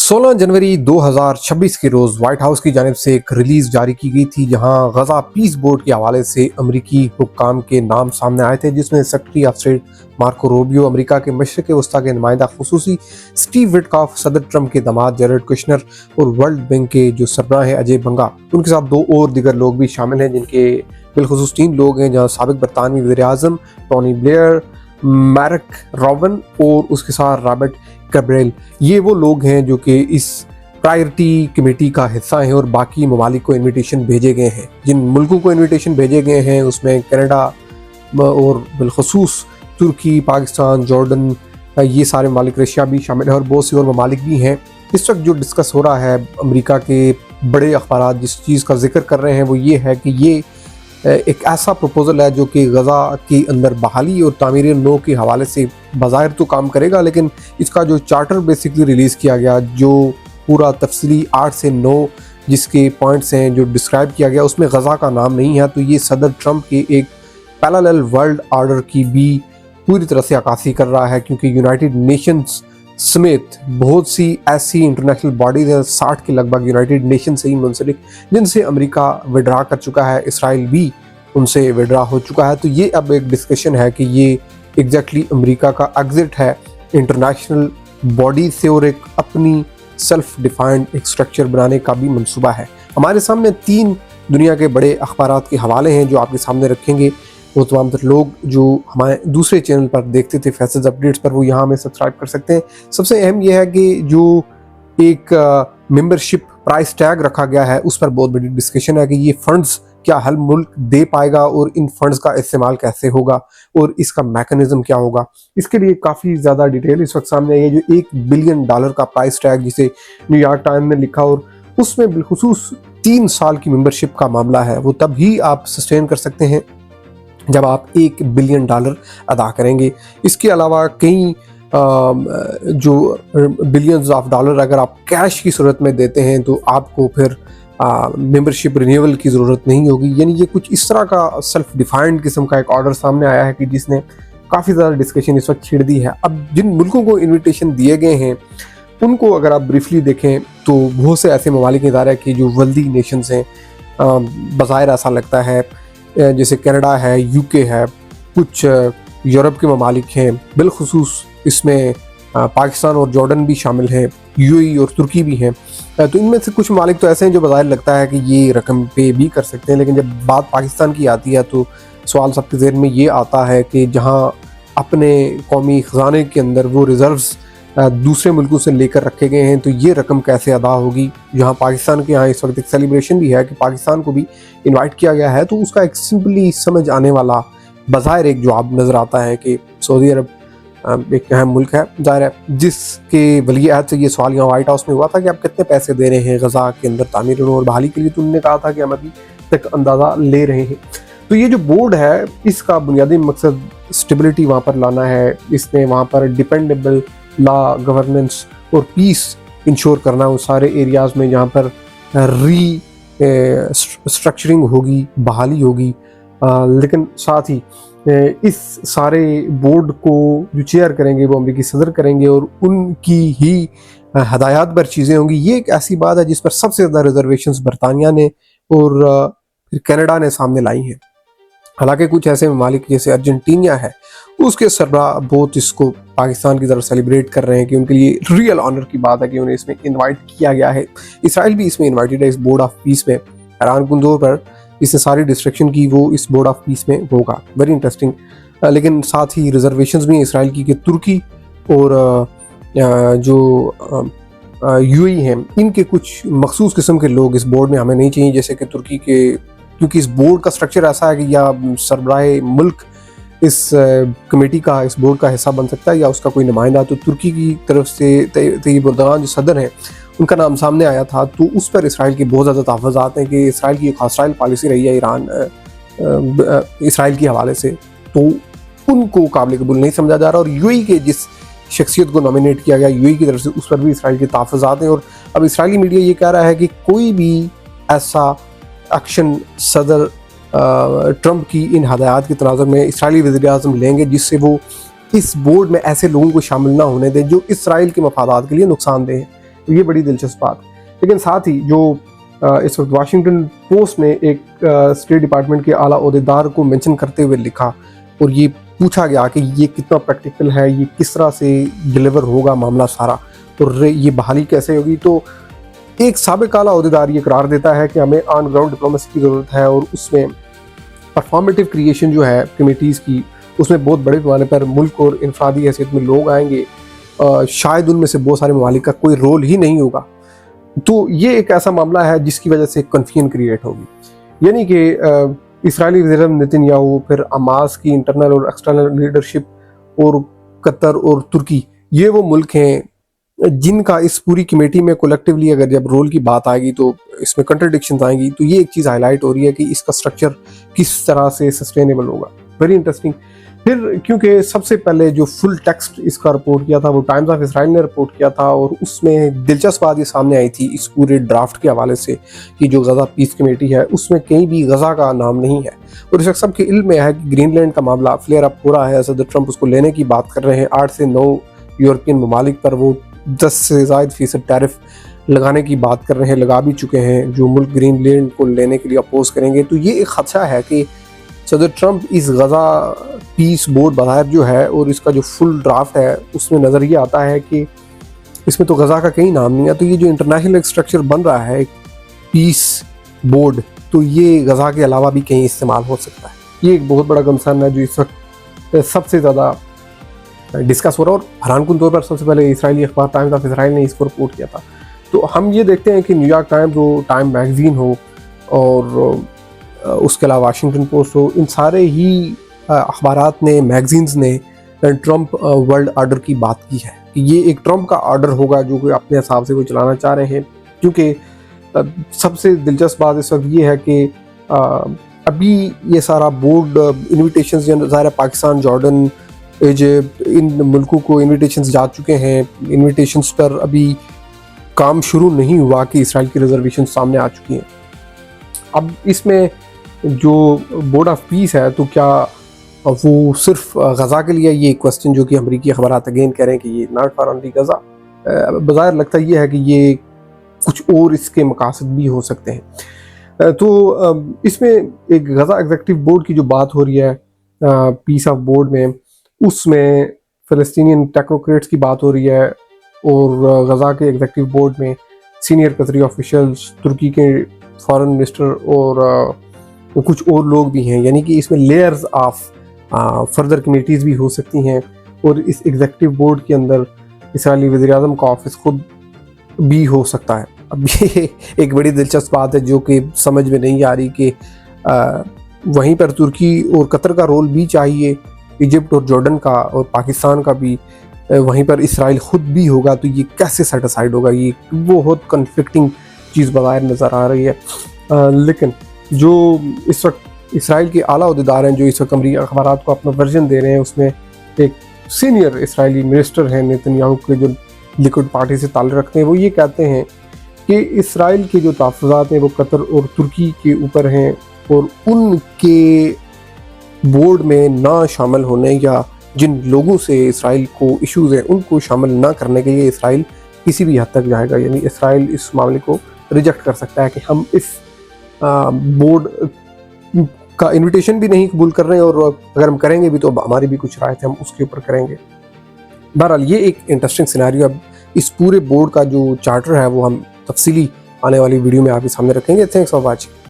16 जनवरी 2026 के रोज white house की जानिब से एक रिलीज जारी की गई थी जहां गजा पीस बोर्ड के हवाले से अमरीकी हुक्काम के नाम सामने आए थे, जिसमें secretary of state Marco Rubio, अमरीका के मशरक़ वस्ता के नुमाइंदा खुसूसी स्टीव विटकॉफ, सदर ट्रंप के दामाद जेरेड कुशनर और वर्ल्ड बैंक के जो सरबराह है अजय बंगा, उनके साथ दो और दिगर लोग भी शामिल हैं, जिनके बिलखुसूस 3 लोग हैं, जहाँ साबिक बरतानवी वज़ीर-ए-आज़म टोनी ब्लेयर, मैरक रॉबन और उसके साथ रॉबर्ट कैब्रेल। ये वो लोग हैं जो कि इस प्रायोरिटी कमेटी का हिस्सा हैं और बाकी ममालिक को इनविटेशन भेजे गए हैं। जिन मुल्कों को इनविटेशन भेजे गए हैं उसमें कनाडा और बिलखसूस तुर्की, पाकिस्तान, जॉर्डन, ये सारे ममालिक, रशिया भी शामिल है और बहुत सी और ममालिक भी हैं। इस वक्त जो डिस्कस हो रहा है, अमेरिका के बड़े अखबार जिस चीज़ का जिक्र कर रहे हैं वो ये है कि ये एक ऐसा प्रपोज़ल है जो कि गज़ा के अंदर बहाली और तामीर नो के हवाले से बज़ाहिर तो काम करेगा, लेकिन इसका जो चार्टर बेसिकली रिलीज़ किया गया, जो पूरा तफसीली 8 से 9 जिसके पॉइंट्स हैं जो डिस्क्राइब किया गया, उसमें गज़ा का नाम नहीं है। तो ये सदर ट्रंप के एक पैरेलल वर्ल्ड ऑर्डर की भी पूरी तरह से अक्कासी कर रहा है, क्योंकि यूनाइटेड नेशंस समेत बहुत सी ऐसी इंटरनेशनल बॉडीज हैं, 60 के लगभग यूनाइटेड नेशन से ही मुंसलिक, जिनसे अमेरिका विड्रा कर चुका है, इसराइल भी उनसे विड्रा हो चुका है। तो ये अब एक डिस्कशन है कि ये एग्जैक्टली अमेरिका का एग्जिट है इंटरनेशनल बॉडी से और एक अपनी सेल्फ डिफाइंड एक स्ट्रक्चर बनाने का भी मंसूबा है। हमारे सामने 3 दुनिया के बड़े अखबारात के हवाले हैं जो आपके सामने रखेंगे। वो तमाम तर लोग जो हमारे दूसरे चैनल पर देखते थे फैसल्स अपडेट्स पर, वो यहाँ हमें सब्सक्राइब कर सकते हैं। सबसे अहम यह है कि जो एक मेंबरशिप प्राइस टैग रखा गया है उस पर बहुत बड़ी डिस्कशन है कि ये फंड्स क्या हर मुल्क दे पाएगा और इन फंड्स का इस्तेमाल कैसे होगा और इसका मैकेनिज्म क्या होगा। इसके लिए काफ़ी ज़्यादा डिटेल इस वक्त सामने आई है। जो $1 बिलियन का प्राइस टैग जिसे न्यूयॉर्क टाइम ने लिखा और उसमें बिलखुसूस 3 साल की मेंबरशिप का मामला है, वो तब ही आप सस्टेन कर सकते हैं जब आप $1 बिलियन अदा करेंगे। इसके अलावा कई जो बिलियंस ऑफ डॉलर अगर आप कैश की सूरत में देते हैं तो आपको फिर मेंबरशिप रिन्यूअल की ज़रूरत नहीं होगी। यानी ये कुछ इस तरह का सेल्फ डिफाइंड किस्म का एक ऑर्डर सामने आया है कि जिसने काफ़ी ज़्यादा डिस्कशन इस वक्त छेड़ दी है। अब जिन मुल्कों को इन्विटेशन दिए गए हैं उनको अगर आप ब्रीफली देखें तो बहुत से ऐसे ममालिक इदारे कि जो वेल्दी नेशंस हैं, बज़ाहिर ऐसा लगता है, जैसे कनाडा है, यूके है, कुछ यूरोप के ममालिक हैं, बिलखुसूस इसमें पाकिस्तान और जॉर्डन भी शामिल हैं, यूएई और तुर्की भी हैं। तो इनमें से कुछ ममालिक तो ऐसे हैं जो बज़ाहिर लगता है कि ये रकम पे भी कर सकते हैं, लेकिन जब बात पाकिस्तान की आती है तो सवाल सबके ज़हन में ये आता है कि जहाँ अपने कौमी ख़जाने के अंदर वो रिज़र्व्स दूसरे मुल्कों से लेकर रखे गए हैं, तो ये रकम कैसे अदा होगी। जहाँ पाकिस्तान के यहाँ इस वक्त एक सेलिब्रेशन भी है कि पाकिस्तान को भी इनवाइट किया गया है, तो उसका एक सिंपली समझ आने वाला बज़ाहिर एक जवाब नज़र आता है कि सऊदी अरब एक अहम मुल्क है, ज़ाहिर है, जिसके वली अहद से ये सवाल यहाँ व्हाइट हाउस में हुआ था कि आप कितने पैसे दे रहे हैं गज़ा के अंदर तामीर और बहाली के लिए, तो उन्होंने कहा था कि हम अभी तक अंदाज़ा ले रहे हैं। तो ये जो बोर्ड है इसका बुनियादी मकसद स्टेबिलिटी वहाँ पर लाना है। इसने वहाँ पर डिपेंडेबल लॉ, गवर्नेंस और पीस इंश्योर करना उस सारे एरियाज़ में जहाँ पर री स्ट्रक्चरिंग होगी, बहाली होगी। लेकिन साथ ही इस सारे बोर्ड को जो चेयर करेंगे वो अमेरिकी सदर करेंगे और उनकी ही हदायत पर चीज़ें होंगी। ये एक ऐसी बात है जिस पर सबसे ज़्यादा रिजर्वेशंस बरतानिया ने और फिर कनाडा ने सामने लाई हैं। हालांकि कुछ ऐसे ममालिक जैसे अर्जेंटीना है, उसके सरबराह बहुत इसको पाकिस्तान की तरफ सेलिब्रेट कर रहे हैं कि उनके लिए रियल ऑनर की बात है कि उन्हें इसमें इनवाइट किया गया है। इसराइल भी इसमें इनवाइटेड है, इस बोर्ड ऑफ पीस में। हैरान कुन तौर पर इसने सारी डिस्ट्रक्शन की वो इस बोर्ड ऑफ पीस में होगा, वेरी इंटरेस्टिंग। लेकिन साथ ही रिजर्वेशंस भी हैं इसराइल की कि तुर्की और जो यूएई हैं, इनके कुछ मखसूस किस्म के लोग इस बोर्ड में हमें नहीं चाहिए, जैसे कि तुर्की के, क्योंकि इस बोर्ड का स्ट्रक्चर ऐसा है कि या सरबराह मुल्क इस कमेटी का, इस बोर्ड का हिस्सा बन सकता है या उसका कोई नुमाइंदा। तो तुर्की की तरफ से तय्यब एर्दोगान जो सदर हैं उनका नाम सामने आया था, तो उस पर इसराइल के बहुत ज़्यादा तहफ़्फ़ुज़ात हैं कि इसराइल की एक हॉस्टाइल पॉलिसी रही है इसराइल के हवाले से, तो उनको काबिल कबूल नहीं समझा जा रहा। और यूएई के जिस शख्सियत को नॉमिनेट किया गया यूएई की तरफ से, उस पर भी इसराइल के तहफ़्फ़ुज़ात हैं। और अब इसराइली मीडिया ये कह रहा है कि कोई भी ऐसा एक्शन सदर ट्रंप की इन हदायत की तनाज़ुर में इसराइली वज़ीर-ए-आज़म लेंगे जिससे वो इस बोर्ड में ऐसे लोगों को शामिल ना होने दें जो इसराइल के मफादात के लिए नुकसानदेह हैं। तो ये बड़ी दिलचस्प बात। लेकिन साथ ही जो इस वक्त वाशिंगटन पोस्ट ने एक स्टेट डिपार्टमेंट के आला ओहदेदार को मेंशन करते हुए लिखा और ये पूछा गया कि ये कितना प्रैक्टिकल है, ये किस तरह से डिलीवर होगा मामला सारा, और ये बहाली कैसे होगी। तो एक साबिक आला ओहदेदार ये करार देता है कि हमें ऑन ग्राउंड डिप्लोमेसी की ज़रूरत है और उसमें परफॉर्मेटिव क्रिएशन जो है कमेटीज़ की, उसमें बहुत बड़े पैमाने पर मुल्क और इनफरादी हैसियत में लोग आएंगे। शायद उनमें से बहुत सारे ममालिक का कोई रोल ही नहीं होगा। तो ये एक ऐसा मामला है जिसकी वजह से कन्फ्यूजन क्रिएट होगी। यानी कि इस्राएली वज़ीर नेतन्याहू, फिर हमास की इंटरनल और एक्सटर्नल लीडरशिप, और कतर और तुर्की, ये वो मुल्क हैं जिनका इस पूरी कमेटी में कलेक्टिवली अगर जब रोल की बात आएगी तो इसमें कंट्रडिक्शंस आएंगी। तो ये एक चीज़ हाईलाइट हो रही है कि इसका स्ट्रक्चर किस तरह से सस्टेनेबल होगा। Very interesting. फिर क्योंकि सबसे पहले जो फुल टेक्स्ट इसका रिपोर्ट किया था वो टाइम्स ऑफ इसराइल ने रिपोर्ट किया था, और उसमें दिलचस्प बात ये सामने आई थी इस पूरे ड्राफ्ट के हवाले से कि जो गज़ा पीस कमेटी है उसमें कहीं भी गज़ा का नाम नहीं है। और इस वक्त सबके इल्म में है कि ग्रीनलैंड का मामला फ्लेयर अप हो रहा है। सदर ट्रंप उसको लेने की बात कर रहे हैं। 8 से 9 यूरोपियन ममालिक पर वो 10 से ज़ायद फीसद टैरिफ लगाने की बात कर रहे हैं, लगा भी चुके हैं, जो मुल्क ग्रीनलैंड को लेने के लिए अपोज करेंगे। तो ये एक खदशा है कि सदर ट्रंप इस गज़ा पीस बोर्ड बाहर जो है और इसका जो फुल ड्राफ्ट है उसमें नज़र ये आता है कि इसमें तो गज़ा का कहीं नाम नहीं है। तो ये जो इंटरनेशनल स्ट्रक्चर बन रहा है एक पीस बोर्ड, तो ये गज़ा के अलावा भी कहीं इस्तेमाल हो सकता है। ये एक बहुत बड़ा कंसर्न है जो इस वक्त सबसे ज़्यादा डिस्कस हो रहा है। और हैरानकुन तौर पर सबसे पहले इसराइली अखबार टाइम्स ऑफ इसराइल ने इसको रिपोर्ट किया था। तो हम ये देखते हैं कि न्यूयॉर्क टाइम्स हो, टाइम मैगजीन हो, और उसके अलावा वाशिंगटन पोस्ट हो, इन सारे ही अखबारात ने, मैगजीन्स ने ट्रंप वर्ल्ड ऑर्डर की बात की है कि ये एक ट्रंप का ऑर्डर होगा जो कि अपने हिसाब से वो चलाना चाह रहे हैं। क्योंकि सबसे दिलचस्प बात इस वक्त ये है कि अभी ये सारा बोर्ड इन्विटेशंस जो ज़ाहिर पाकिस्तान, जॉर्डन, इजिप्ट, इन मुल्कों को इन्विटेशंस जा चुके हैं। इन्विटेशंस पर अभी काम शुरू नहीं हुआ कि इसराइल की रिजर्वेशन सामने आ चुकी हैं। अब इसमें जो बोर्ड ऑफ पीस है तो क्या वो सिर्फ गज़ा के लिए, ये क्वेश्चन जो कि अमरीकी अखबारात अगेन कह रहे हैं कि ये नॉट फॉर ओनली गज़ा, बज़ाहिर लगता ये है कि ये कुछ और इसके मकासद भी हो सकते हैं। तो इसमें एक गज़ा एग्जीक्यूटिव बोर्ड की जो बात हो रही है पीस ऑफ बोर्ड में, उसमें फ़लस्तीनियन टेक्नोक्रेट्स की बात हो रही है, और गज़ा के एग्जीक्यूटिव बोर्ड में सीनियर कतरी ऑफिशियल्स, तुर्की के फॉरेन मिनिस्टर और कुछ और लोग भी हैं। यानी कि इसमें लेयर्स ऑफ फर्दर कमेटीज़ भी हो सकती हैं। और इस एग्जीक्यूटिव बोर्ड के अंदर इसराइली वज़ीर-ए-आज़म का ऑफिस खुद भी हो सकता है। अब ये एक बड़ी दिलचस्प बात है जो कि समझ में नहीं आ रही कि वहीं पर तुर्की और कतर का रोल भी चाहिए, इजिप्ट और जॉर्डन का, और पाकिस्तान का भी, वहीं पर इसराइल खुद भी होगा। तो ये कैसे सेटिसाइड होगा? ये बहुत कन्फ्लिक्टिंग चीज़ बाहर नज़र आ रही है। लेकिन जो इस वक्त इसराइल के आला ओहदेदार हैं जो इस वक्त अमरीकी अखबारात को अपना वर्जन दे रहे हैं, उसमें एक सीनियर इसराइली मिनिस्टर हैं नेतन्याहू के जो लिक्विड पार्टी से ताल्लुक़ रखते हैं, वो ये कहते हैं कि इसराइल के जो तहफ़्फ़ुज़ात हैं वो कतर और तुर्की के ऊपर हैं, और उनके बोर्ड में ना शामिल होने या जिन लोगों से इसराइल को इश्यूज़ हैं उनको शामिल ना करने के लिए इसराइल किसी भी हद तक जाएगा। यानी इसराइल इस मामले को रिजेक्ट कर सकता है कि हम इस बोर्ड का इनविटेशन भी नहीं कबूल कर रहे हैं, और अगर हम करेंगे भी तो हमारी भी कुछ राय थे, हम उसके ऊपर करेंगे। बहरहाल ये एक इंटरेस्टिंग सिनेरियो। अब इस पूरे बोर्ड का जो चार्टर है वो हम तफसीली आने वाली वीडियो में आपके सामने रखेंगे। Thanks for watching.